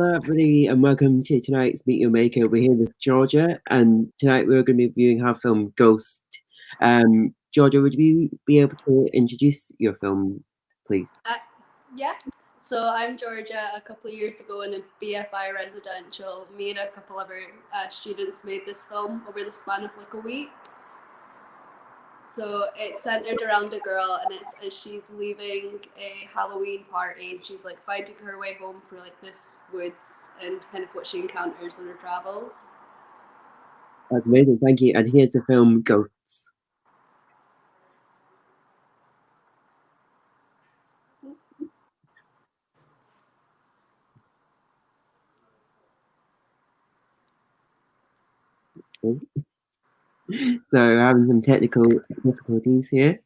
Hello, everybody, and welcome to tonight's Meet Your Maker. We're here with Georgia, and tonight we're going to be viewing her film Ghost. Georgia, would you be able to introduce your film, please? Yeah. So I'm Georgia. A couple of years ago in a BFI residential, me and a couple of our students made this film over the span of like a week. So it's centered around a girl, and it's as she's leaving a Halloween party, and she's like finding her way home through like this woods and kind of what she encounters on her travels. That's amazing, thank you. And here's the film Ghosts. So having some technical difficulties here.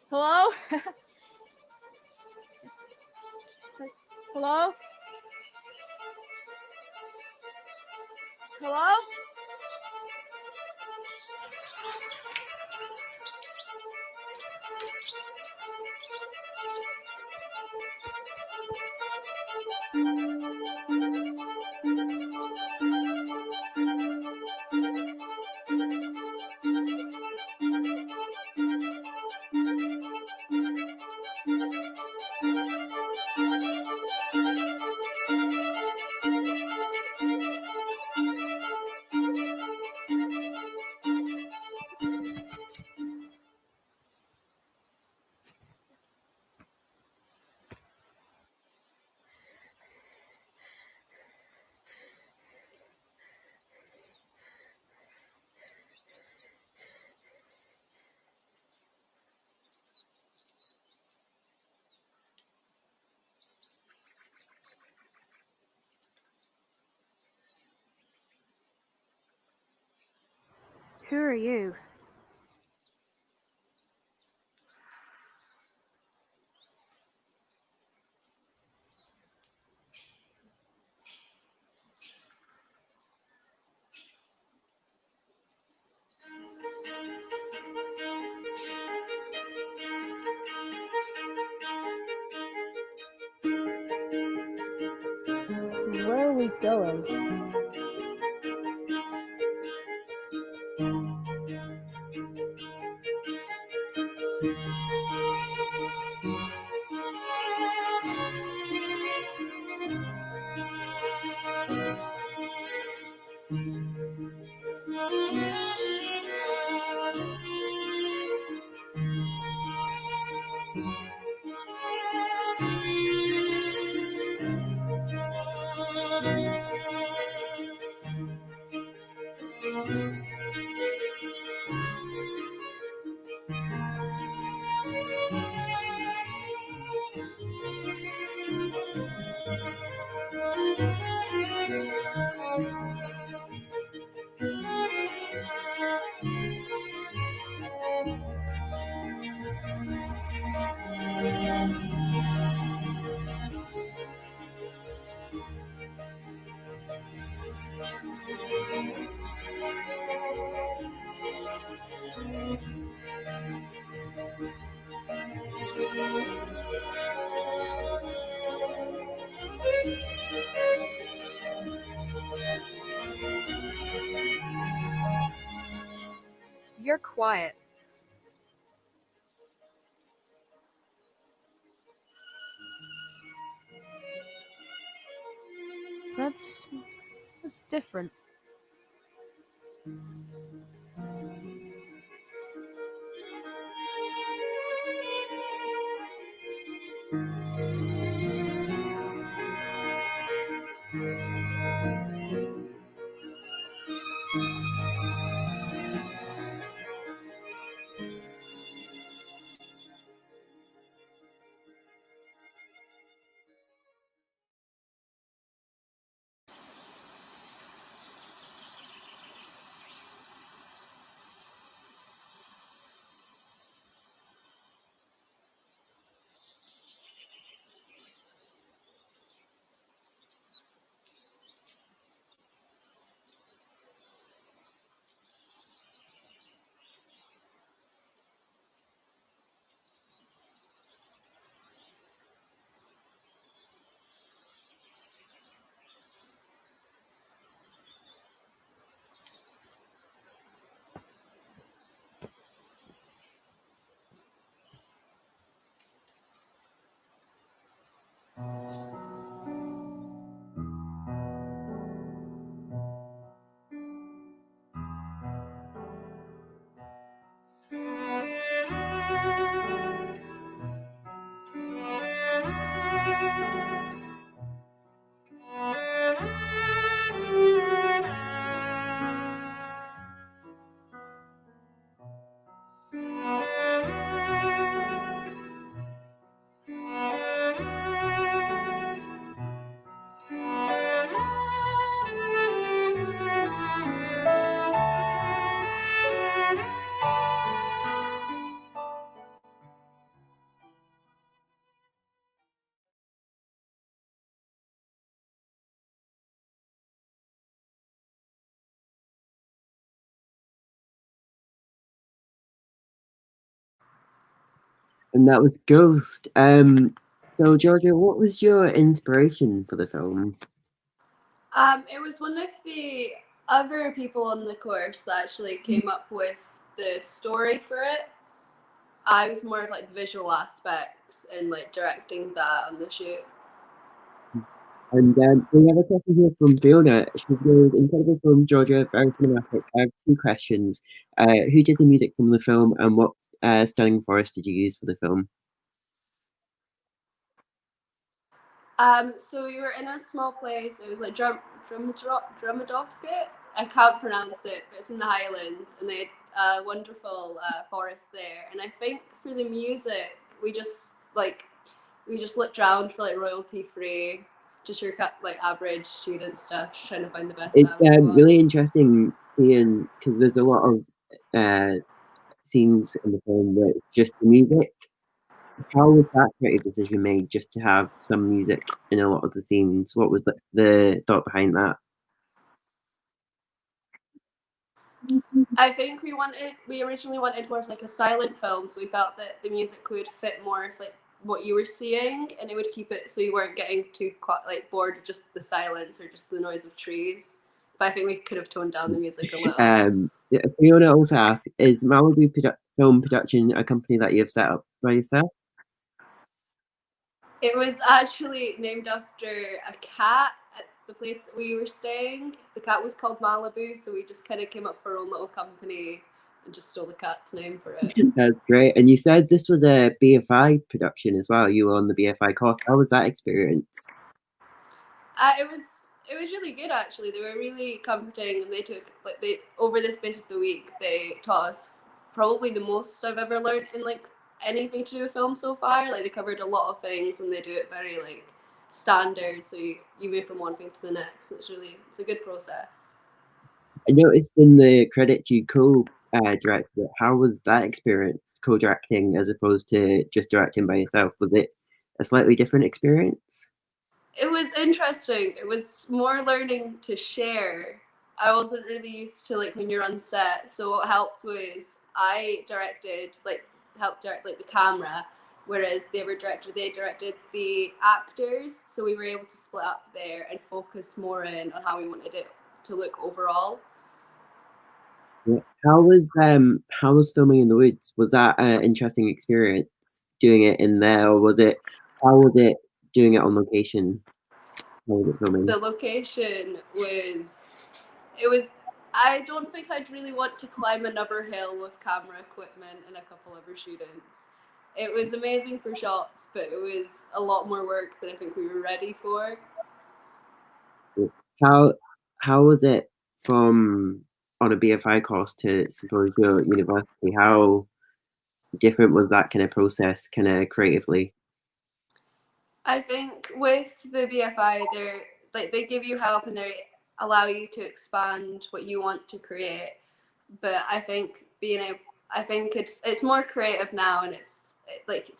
Hello? Hello? Hello? Who are you? Where are we going? You're quiet. That's different. And that was Ghost. So Georgia, what was your inspiration for the film? It was one of the other people on the course that actually came up with the story for it. I was more of like the visual aspects and like directing that on the shoot. And we have a question here from Fiona. She goes, incredible film, Georgia, very cinematic. I have two questions. Who did the music from the film, and what stunning forest did you use for the film? So we were in a small place. It was like Drumadocket. I can't pronounce it, but it's in the Highlands, and they had a wonderful forest there. And I think for the music, we just looked around for like royalty free, just your like average student stuff, trying to find the best It's sounding really ones. interesting seeing, because there's a lot of scenes in the film where it's just the music. How was that creative decision made, just to have some music in a lot of the scenes? What was the thought behind that? I think we originally wanted more of like a silent film, so we felt that the music would fit more of like what you were seeing, and it would keep it so you weren't getting too like bored with just the silence or just the noise of trees. But I think we could have toned down the music a little. Fiona also asks, is Malibu Film Production a company that you've set up by yourself? It was actually named after a cat at the place that we were staying. The cat was called Malibu, so we just kind of came up with our own little company and just stole the cat's name for it. That's great. And you said this was a BFI production as well. You were on the BFI course. How was that experience? It was really good actually. They were really comforting, and they over the space of the week they taught us probably the most I've ever learned in like anything to do with film so far. Like they covered a lot of things, and they do it very like standard. So you move from one thing to the next. It's a good process. I noticed in the credits you co-directed it. How was that experience, co-directing as opposed to just directing by yourself? Was it a slightly different experience? It was interesting. It was more learning to share. I wasn't really used to like when you're on set. So what helped was I directed like helped direct like the camera, whereas the other director, they directed the actors, so we were able to split up there and focus more in on how we wanted it to look overall. Yeah. How was filming in the woods? Was that an interesting experience doing it in there, or how was it doing it on location? How was it filming? The location was, it was, I don't think I'd really want to climb another hill with camera equipment and a couple other students. It was amazing for shots, but it was a lot more work than I think we were ready for. How how was it from on a BFI course to suppose your university? How different was that kind of process, kind of creatively? I think with the BFI, they're like they give you help and they allow you to expand what you want to create. But I think I think it's more creative now, and it's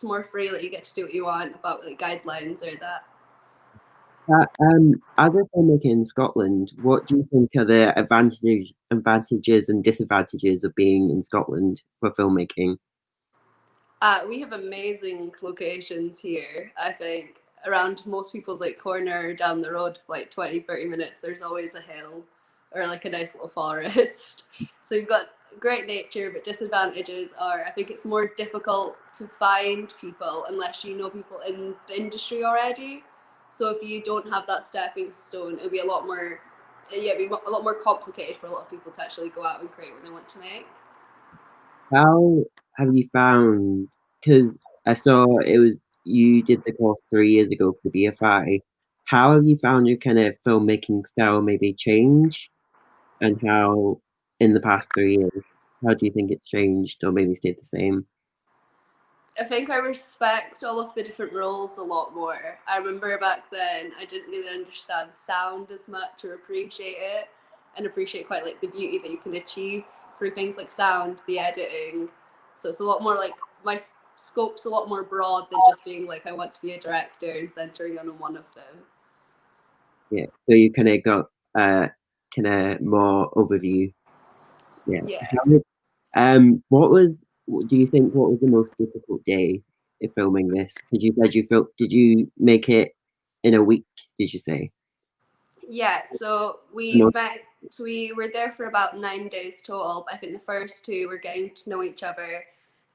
more free. Like you get to do what you want about like guidelines or that. As a filmmaker in Scotland, what do you think are the advantages and disadvantages of being in Scotland for filmmaking? We have amazing locations here. I think around most people's like corner down the road, like 20, 30 minutes, there's always a hill or like a nice little forest. So you've got great nature, but disadvantages are I think it's more difficult to find people unless you know people in the industry already. So if you don't have that stepping stone, it'll be a lot more, yeah, it'd be a lot more complicated for a lot of people to actually go out and create what they want to make. How have you found? Because I saw it was you did the course 3 years ago for the BFI. How have you found your kind of filmmaking style maybe change, and how in the past 3 years, how do you think it's changed or maybe stayed the same? I think I respect all of the different roles a lot more. I remember back then I didn't really understand sound as much or appreciate it and appreciate quite like the beauty that you can achieve through things like sound, the editing. So it's a lot more like my scope's a lot more broad than just being like I want to be a director and centering on one of them. Yeah, so you kind of got kind of more overview. Yeah. Yeah. What do you think? What was the most difficult day in filming this? Because you said did you make it in a week? Did you say? Yeah, so we No. met. So we were there for about 9 days total. But I think the first two were getting to know each other,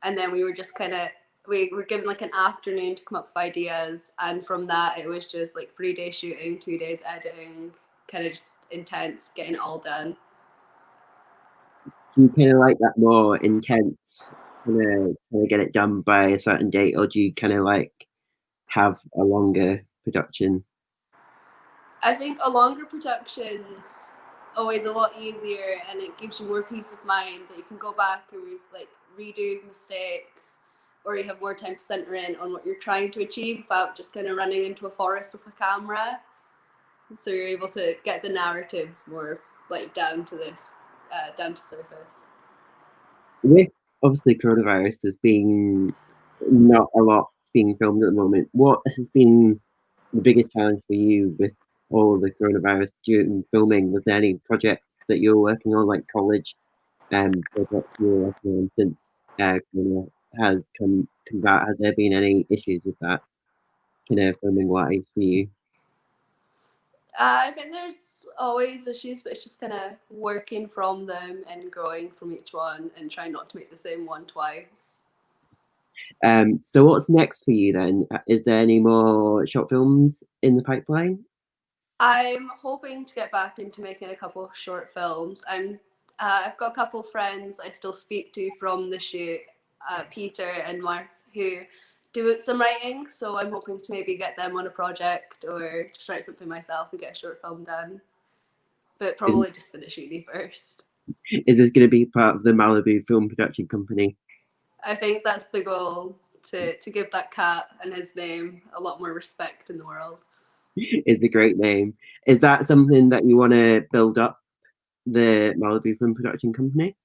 and then we were just kind of we were given like an afternoon to come up with ideas, and from that it was just like 3 days shooting, 2 days editing, kind of just intense, getting it all done. Do you kind of like that more intense, kind of get it done by a certain date, or do you kind of like have a longer production? I think a longer production's always a lot easier, and it gives you more peace of mind that you can go back and redo mistakes, or you have more time to center in on what you're trying to achieve without just kind of running into a forest with a camera. So you're able to get the narratives more like down to surface. With obviously coronavirus, there's been not a lot being filmed at the moment. What has been the biggest challenge for you with all the coronavirus during filming? Was there any projects that you're working on, like college projects you're working on since Corona has come out? Has there been any issues with that kind of filming wise for you? I think there's always issues, but it's just kind of working from them and growing from each one and trying not to make the same one twice. So what's next for you then? Is there any more short films in the pipeline? I'm hoping to get back into making a couple of short films. I've got a couple of friends I still speak to from the shoot, Peter and Mark, who do some writing. So I'm hoping to maybe get them on a project or just write something myself and get a short film done. But Is, probably just finish uni first. is this going to be part of the Malibu Film Production Company? I think that's the goal, to give that cat and his name a lot more respect in the world. Is a great name. Is that something that you want to build up, the Malibu Film Production Company?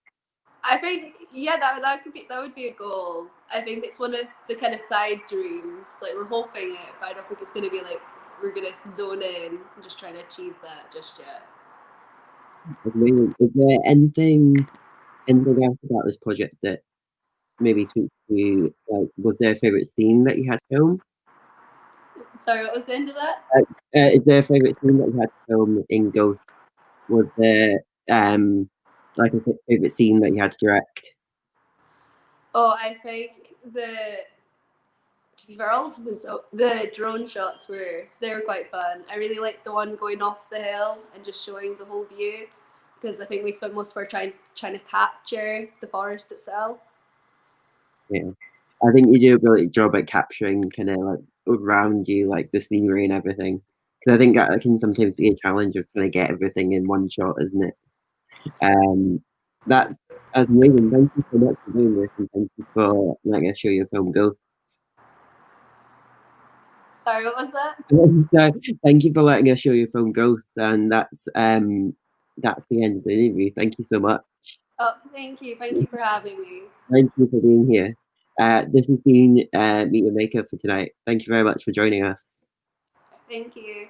I think yeah, that would be a goal. I think it's one of the kind of side dreams. Like we're hoping it, but I don't think it's going to be like we're going to zone in and just trying to achieve that just yet. Amazing. Is there anything else about this project that maybe speak to, like, was there a favourite scene that you had to film? Sorry, what was the end of that? Is there a favourite scene that you had to film in Ghost? Was there, like, a favourite scene that you had to direct? Oh, I think to be fair, all of the drone shots were quite fun. I really liked the one going off the hill and just showing the whole view, because I think we spent most of our time trying to capture the forest itself. Yeah. I think you do a brilliant job at capturing kinda, like, around you, like, the scenery and everything. Because I think that can sometimes be a challenge of trying to get everything in one shot, isn't it? Um, that's amazing. Thank you so much for doing this, and thank you for letting us show your film Ghosts. Sorry, what was that? So, thank you for letting us show your film Ghosts, and that's the end of the interview. Thank you so much. Oh, thank you. Thank you for having me. Thank you for being here. This has been Meet Your Maker for tonight. Thank you very much for joining us. Thank you.